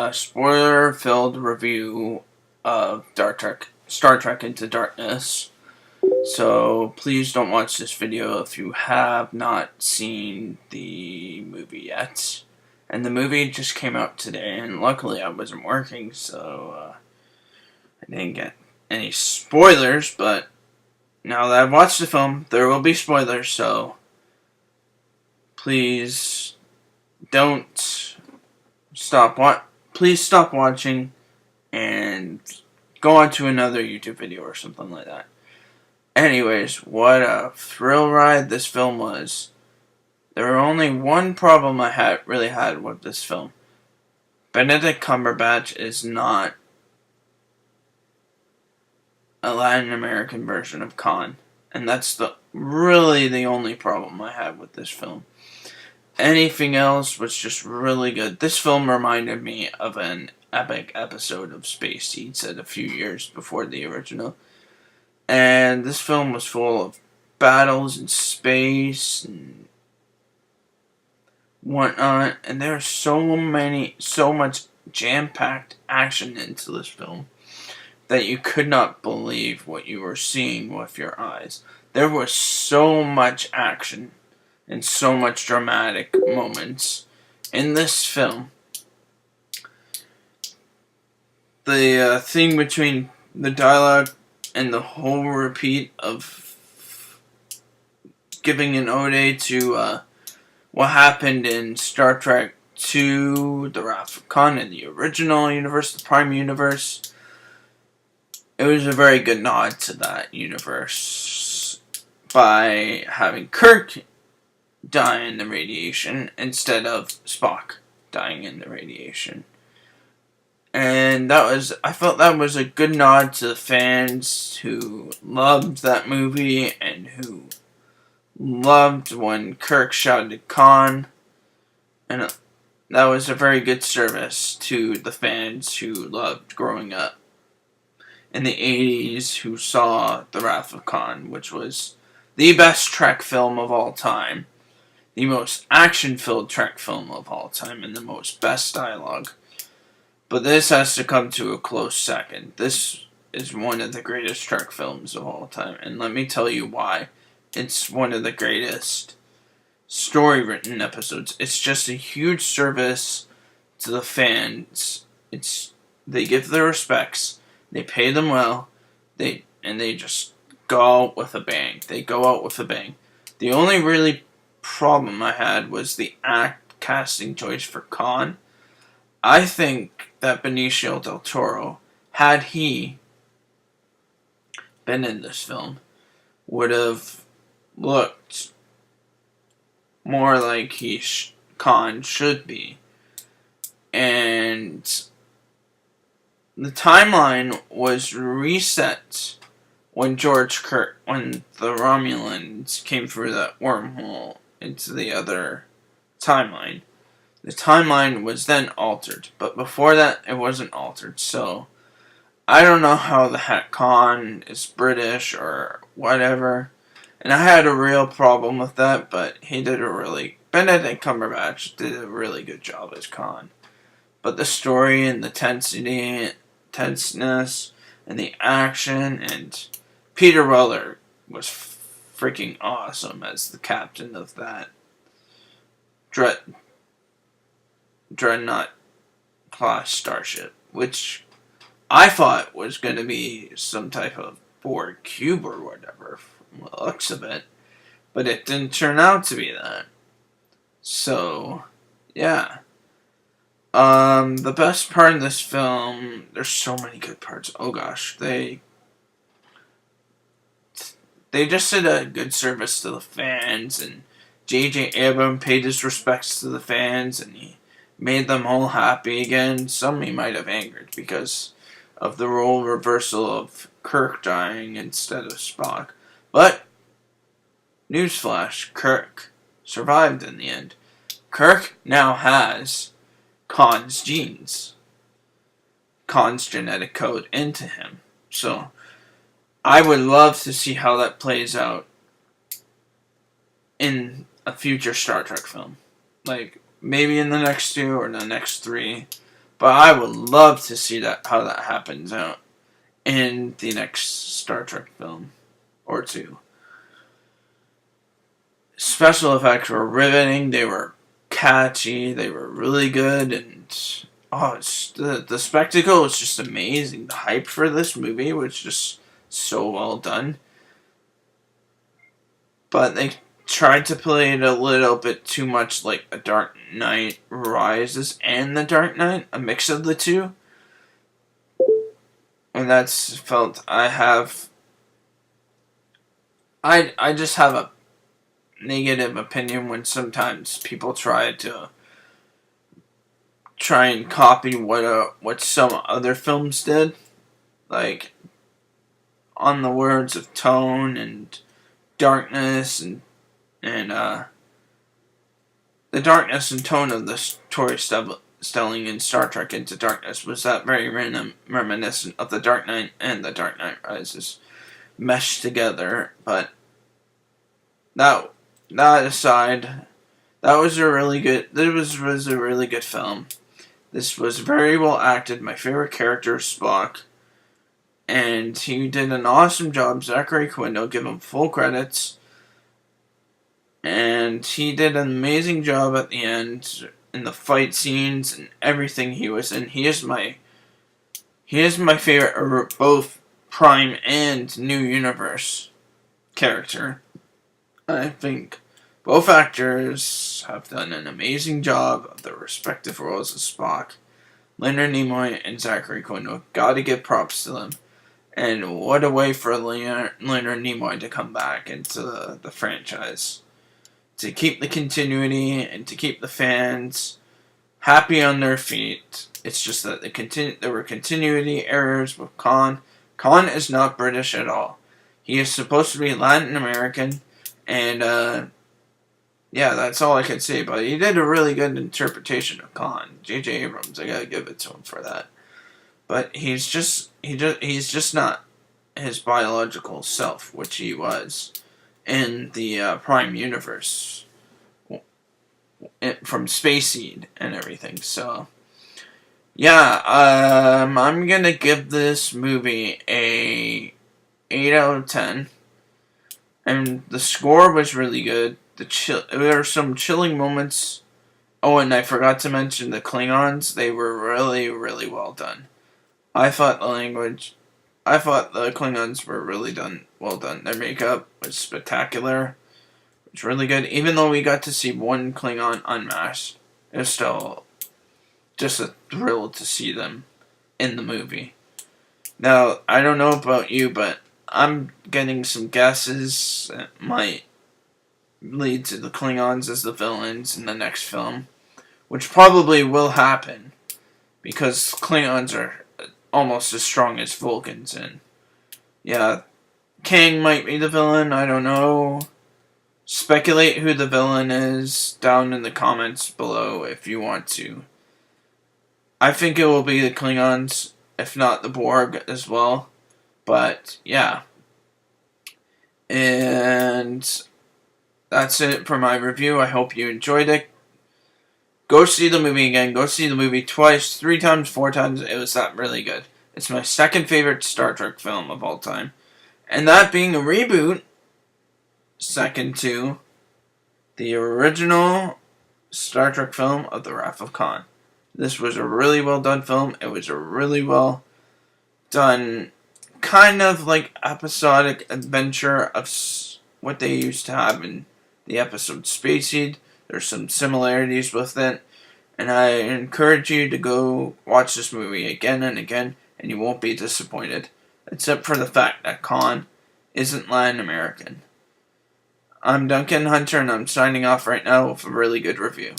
a spoiler-filled review of Star Trek Into Darkness. So please don't watch this video if you have not seen the movie yet. And the movie just came out today, and luckily I wasn't working, so I didn't get any spoilers, but now that I've watched the film, there will be spoilers, so please don't please stop watching and go on to another YouTube video or something like that. Anyways, what a thrill ride this film was. There were only one problem I really had with this film. Benedict Cumberbatch is not a Latin American version of Khan. And that's really the only problem I had with this film. Anything else was just really good. This film reminded me of an epic episode of Space Seed set a few years before the original. And this film was full of battles in space and whatnot. And there's so much jam-packed action into this film that you could not believe what you were seeing with your eyes. There was so much action and so much dramatic moments in this film. The thing between the dialogue and the whole repeat of giving an ode to what happened in Star Trek II, The Wrath of Khan, in the original universe, the Prime Universe. It was a very good nod to that universe by having Kirk die in the radiation instead of Spock dying in the radiation. And I felt that was a good nod to the fans who loved that movie and who loved when Kirk shouted Khan. And that was a very good service to the fans who loved growing up in the 80s, who saw The Wrath of Khan, which was the best Trek film of all time, the most action-filled Trek film of all time, and the most best dialogue. But this has to come to a close second. This is one of the greatest Trek films of all time, and let me tell you why. It's one of the greatest story-written episodes. It's just a huge service to the fans. They give their respects. They pay them well. They just go out with a bang. They go out with a bang. The only really problem I had was the casting choice for Khan. I think that Benicio del Toro, had he been in this film, would have looked more like Khan should be. And the timeline was reset when when the Romulans came through that wormhole into the other timeline. The timeline was then altered, but before that, it wasn't altered. So I don't know how the heck Khan is British or whatever, and I had a real problem with that. But Benedict Cumberbatch did a really good job as Khan. But the story and the tenseness, and the action, and Peter Weller was freaking awesome as the captain of that Dreadnought class starship, which I thought was going to be some type of Borg cube or whatever from the looks of it, but it didn't turn out to be that. So, yeah. The best part of this film, there's so many good parts. Oh gosh, they just did a good service to the fans, and J.J. Abrams paid his respects to the fans, and he made them all happy again. Some he might have angered because of the role reversal of Kirk dying instead of Spock. But, newsflash, Kirk survived in the end. Kirk now has Khan's genes, Khan's genetic code into him. So, I would love to see how that plays out in a future Star Trek film. Like, maybe in the next 2 or the next 3. But I would love to see how that happens out in the next Star Trek film or two. Special effects were riveting. They were catchy. They were really good, and the spectacle was just amazing. The hype for this movie was just so well done. But they tried to play it a little bit too much like A Dark Knight Rises and The Dark Knight, a mix of the two. And that's felt I just have a negative opinion when sometimes people try and copy what some other films did, like on the words of tone and darkness and the darkness and tone of the story telling in Star Trek Into Darkness was that very reminiscent of The Dark Knight and The Dark Knight Rises meshed together. But that aside, that was a really good. This was a really good film. This was very well acted. My favorite character is Spock, and he did an awesome job. Zachary Quinto, give him full credits, and he did an amazing job at the end in the fight scenes and everything he was in. He is my favorite, both Prime and New Universe character. I think both actors have done an amazing job of their respective roles as Spock. Leonard Nimoy and Zachary Quinto, gotta give props to them. And what a way for Leonard Nimoy to come back into the franchise. To keep the continuity and to keep the fans happy on their feet. It's just that there were continuity errors with Khan. Khan is not British at all. He is supposed to be Latin American, and yeah, that's all I can say. But he did a really good interpretation of Khan. J.J. Abrams, I gotta give it to him for that. But he's just not his biological self, which he was in the Prime universe from Space Seed and everything. So yeah, I'm gonna give this movie a 8 out of 10. And the score was really good. There were some chilling moments. Oh, and I forgot to mention the Klingons. They were really, really well done. I thought the Klingons were really well done. Their makeup was spectacular. It was really good. Even though we got to see one Klingon unmasked, it was still just a thrill to see them in the movie. Now, I don't know about you, but I'm getting some guesses that might lead to the Klingons as the villains in the next film, which probably will happen, because Klingons are almost as strong as Vulcans, and yeah, Kang might be the villain, I don't know. Speculate who the villain is down in the comments below if you want to. I think it will be the Klingons, if not the Borg as well. But yeah. And that's it for my review. I hope you enjoyed it. Go see the movie again. Go see the movie twice, 3 times, 4 times. It was that really good. It's my second favorite Star Trek film of all time. And that being a reboot, second to the original Star Trek film of The Wrath of Khan. This was a really well done film. It was a really well done, kind of like episodic adventure of what they used to have in the episode Space Seed. There's some similarities with it, and I encourage you to go watch this movie again and again, and you won't be disappointed, except for the fact that Khan isn't Latin American. I'm Duncan Hunter, and I'm signing off right now with a really good review.